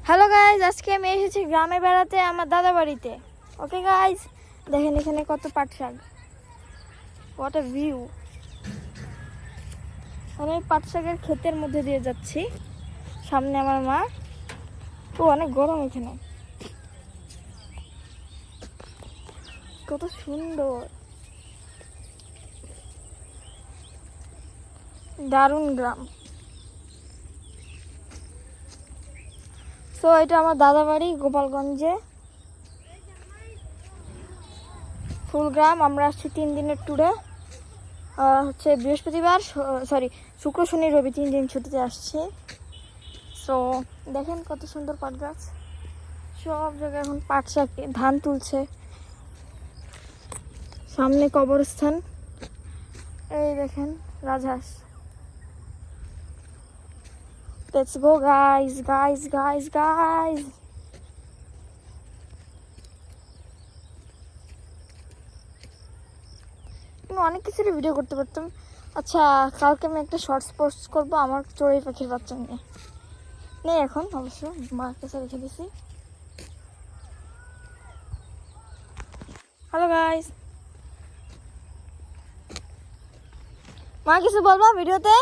Hello guys, আজকে আমি এসেছি গ্রামে বেড়াতে আমার দাদা বাড়িতে। ওকে গাইজ, দেখেন এখানে কত পাট শাক, হোয়াট আ ভিউ। আমি পাট শাকের ক্ষেতের মধ্যে দিয়ে যাচ্ছি, সামনে আমার মা। তো অনেক গরম এখানে, কত সুন্দর, দারুণ গ্রাম। তো এটা আমার দাদা বাড়ি গোপালগঞ্জে, ফুল গ্রাম। আমরা আসছি 3 দিনের ট্যুরে। হচ্ছে বৃহস্পতিবার, শুক্র শনি রবি 3 দিন ছুটিতে আসছি। সো দেখেন কত সুন্দর পাট গাছ, সব জায়গায় এখন পাট শাক ধান তুলছে। সামনে কবরস্থান, এই দেখেন রাজহাঁস। Let's go guys guys guys guys. আমি অনেক কিছুরই ভিডিও করতে পারতাম। আচ্ছা, কালকে আমি একটা শর্টস পোস্ট করবো আমার চড়ুই পাখির বাচ্চা নিয়ে। নেই এখন, অবশ্য মার কাছে রেখে দিছি। হ্যালো গাইজ, মা কিছু বলবা ভিডিওতে?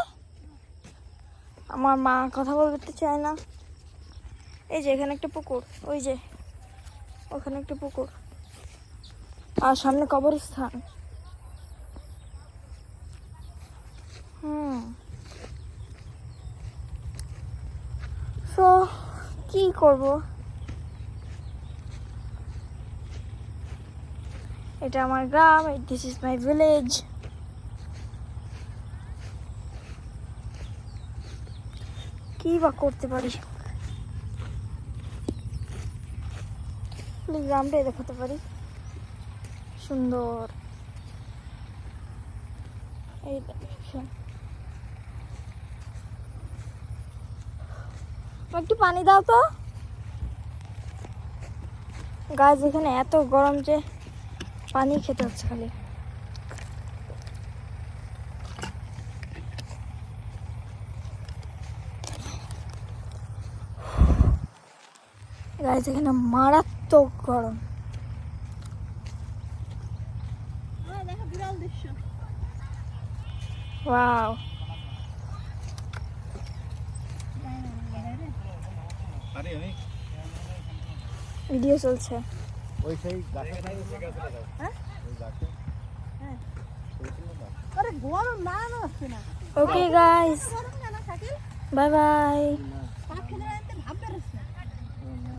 আমার মা কথা বলতে চায় না। এই যে এখানে একটা পুকুর, ওই যে ওখানে একটা পুকুর, আর সামনে কবরস্থান। তো কি করব, এটা আমার গ্রাম, দিস ইজ মাই ভিলেজ। কি বা করতে পারি, গ্রামটাই দেখাতে পারি সুন্দর। এই দেখেন, একটু পানি দাও তো গাছ। এখানে এত গরম যে পানি খেতে হচ্ছে খালি। গাছ এখানে মারাত্মক গরম। ওয়াও, ভিডিও চলছে। Okay guys, bye bye.